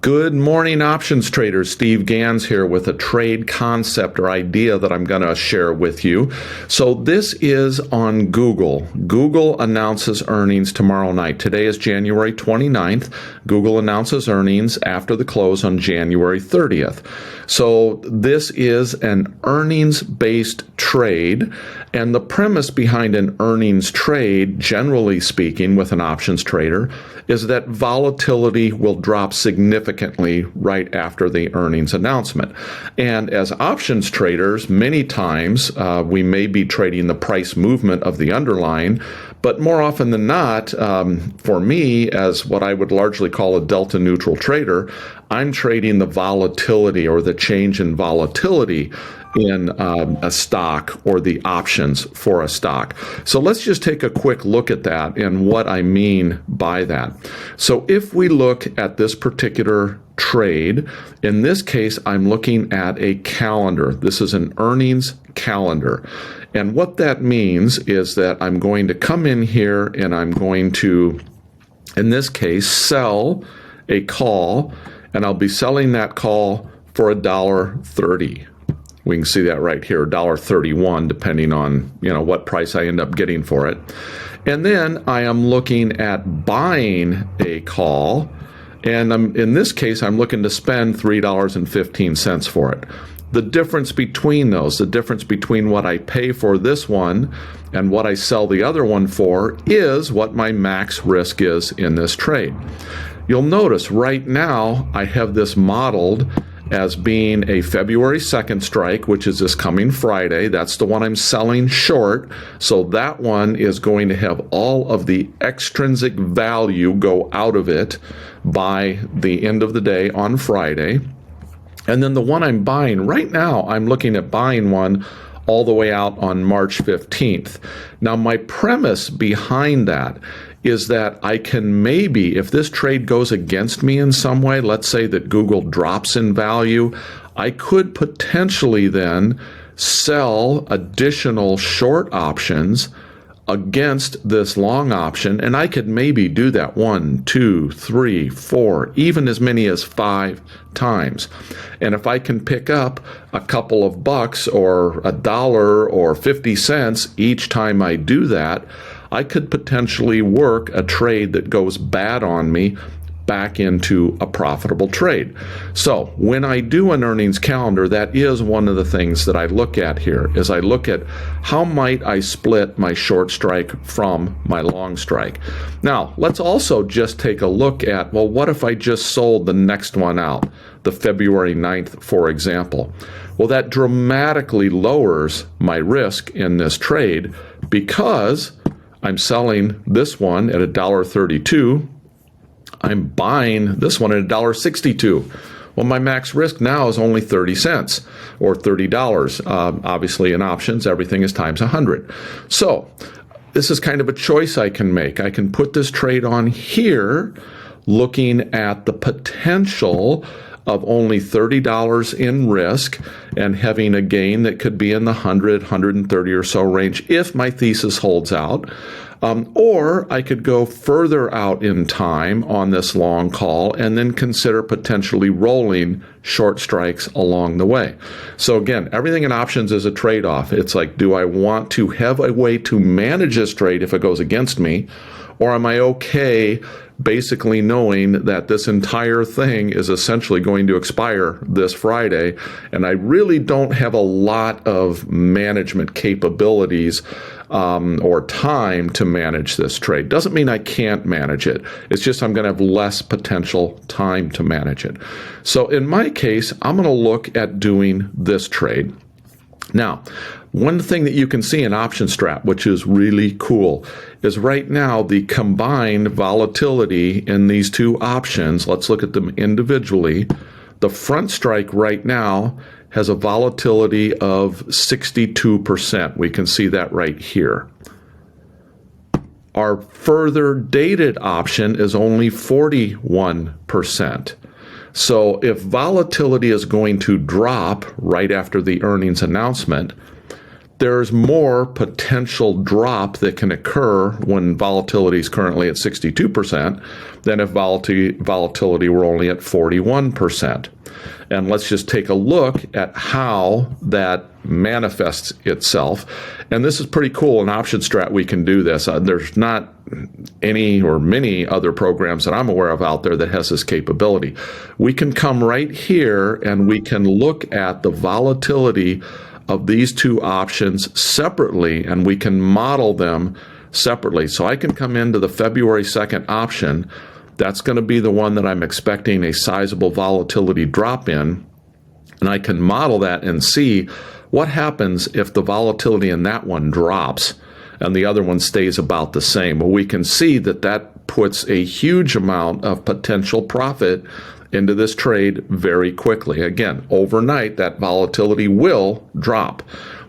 Good morning, options traders. Steve Ganz here with a trade concept or idea that I'm going to share with you. So this is on Google. Google announces earnings tomorrow night. Today is January 29th. Google announces earnings after the close on January 30th. So this is an earnings-based trade, and the premise behind an earnings trade, generally speaking, with an options trader, is that volatility will drop significantly right after the earnings announcement. And as options traders, many times we may be trading the price movement of the underlying, but more often than not, for me, as what I would largely call a delta neutral trader, I'm trading the volatility or the change in volatility in a stock or the options for a stock. So let's just take a quick look at that and what I mean by that. So if we look at this particular trade, in this case, I'm looking at a calendar. This is an earnings calendar. And what that means is that I'm going to come in here and I'm going to, in this case, sell a call, and I'll be selling that call for $1.30. We can see that right here, $1.31, depending on what price I end up getting for it. And then I am looking at buying a call, and in this case, I'm looking to spend $3.15 for it. The difference between those, the difference between what I pay for this one and what I sell the other one for, is what my max risk is in this trade. You'll notice right now I have this modeled as being a February 2nd strike, which is this coming Friday. That's the one I'm selling short. So that one is going to have all of the extrinsic value go out of it by the end of the day on Friday. And then the one I'm buying right now, I'm looking at buying one all the way out on March 15th. Now, my premise behind that is that I can maybe, if this trade goes against me in some way, let's say that Google drops in value, I could potentially then sell additional short options against this long option, and I could maybe do that 1, 2, 3, 4, even as many as 5 times. And if I can pick up a couple of bucks or $1 or 50 cents each time I do that, I could potentially work a trade that goes bad on me back into a profitable trade. So when I do an earnings calendar, that is one of the things that I look at here, is I look at how might I split my short strike from my long strike. Now, let's also just take a look at, well, what if I just sold the next one out, the February 9th, for example? Well, that dramatically lowers my risk in this trade because I'm selling this one at $1.32. I'm buying this one at $1.62. Well, my max risk now is only 30 cents or $30. Obviously, in options, everything is times 100. So this is kind of a choice I can make. I can put this trade on here looking at the potential of only $30 in risk and having a gain that could be in the 100, 130 or so range if my thesis holds out. Or I could go further out in time on this long call and then consider potentially rolling short strikes along the way. So again, everything in options is a trade-off. It's like, do I want to have a way to manage this trade if it goes against me? Or am I okay basically knowing that this entire thing is essentially going to expire this Friday, and I really don't have a lot of management capabilities or time to manage this trade? Doesn't mean I can't manage it. It's just I'm going to have less potential time to manage it. So in my case, I'm going to look at doing this trade. Now, one thing that you can see in Optionstrat, which is really cool, is right now the combined volatility in these two options, let's look at them individually. The front strike right now has a volatility of 62%. We can see that right here. Our further dated option is only 41%. So if volatility is going to drop right after the earnings announcement, there's more potential drop that can occur when volatility is currently at 62% than if volatility were only at 41%. And let's just take a look at how that manifests itself. And this is pretty cool. In Optionstrat, we can do this. There's not any or many other programs that I'm aware of out there that has this capability. We can come right here and we can look at the volatility of these two options separately, and we can model them separately. So I can come into the February 2nd option. That's going to be the one that I'm expecting a sizable volatility drop in, and I can model that and see what happens if the volatility in that one drops and the other one stays about the same. Well, we can see that that puts a huge amount of potential profit into this trade very quickly. Again, overnight, that volatility will drop.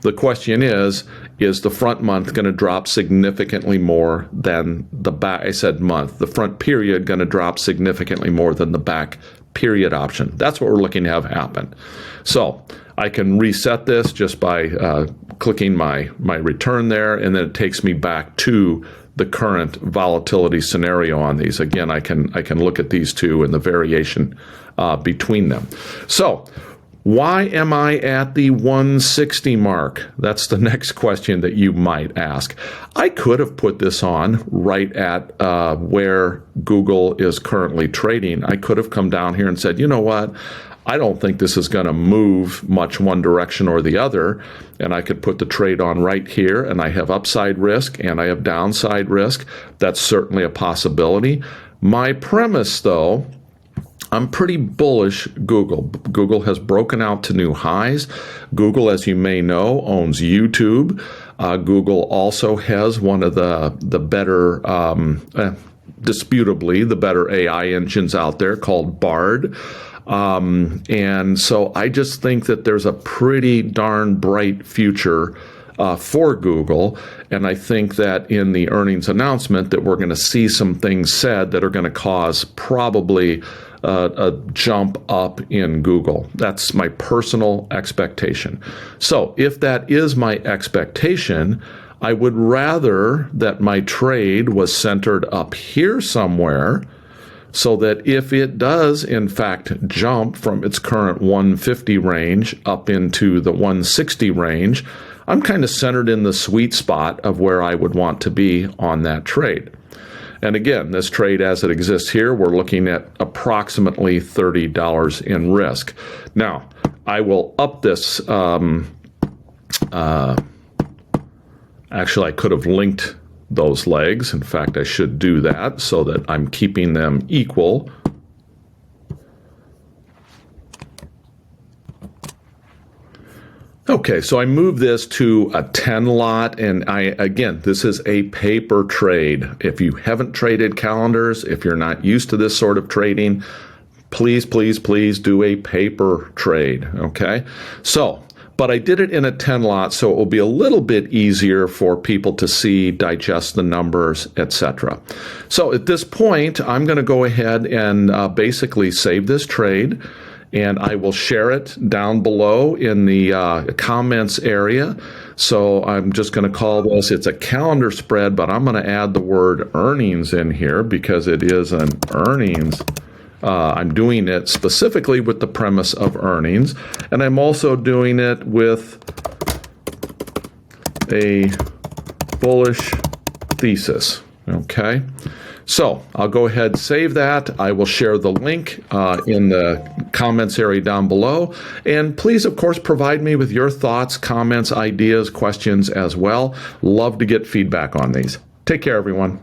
The question is the front month going to drop significantly more than the back? I said month. The front period going to drop significantly more than the back period option. That's what we're looking to have happen. So I can reset this just by clicking my return there, and then it takes me back to the current volatility scenario on these. Again, I can look at these two and the variation between them. So why am I at the 160 mark? That's the next question that you might ask. I could have put this on right at where Google is currently trading. I could have come down here and said, you know what? I don't think this is going to move much one direction or the other, and I could put the trade on right here, and I have upside risk and I have downside risk. That's certainly a possibility. My premise, though, I'm pretty bullish Google. Google has broken out to new highs. Google, as you may know, owns YouTube. Google also has one of the better, disputably, the better AI engines out there called Bard. And so I just think that there's a pretty darn bright future for Google. And I think that in the earnings announcement that we're going to see some things said that are going to cause probably a jump up in Google. That's my personal expectation. So if that is my expectation, I would rather that my trade was centered up here somewhere, so that if it does, in fact, jump from its current 150 range up into the 160 range, I'm kind of centered in the sweet spot of where I would want to be on that trade. And again, this trade as it exists here, we're looking at approximately $30 in risk. Now, I will up this. Actually, I could have linked those legs. In fact, I should do that so that I'm keeping them equal. Okay, so I move this to a 10 lot, and again, this is a paper trade. If you haven't traded calendars, if you're not used to this sort of trading, please, please, please do a paper trade, okay? So, but I did it in a 10 lot, so it will be a little bit easier for people to see, digest the numbers, etc. So at this point, I'm going to go ahead and basically save this trade, and I will share it down below in the comments area. So I'm just going to call this, it's a calendar spread, but I'm going to add the word earnings in here because it is an earnings. I'm doing it specifically with the premise of earnings, and I'm also doing it with a bullish thesis, okay? So I'll go ahead, save that. I will share the link in the comments area down below. And please, of course, provide me with your thoughts, comments, ideas, questions as well. Love to get feedback on these. Take care, everyone.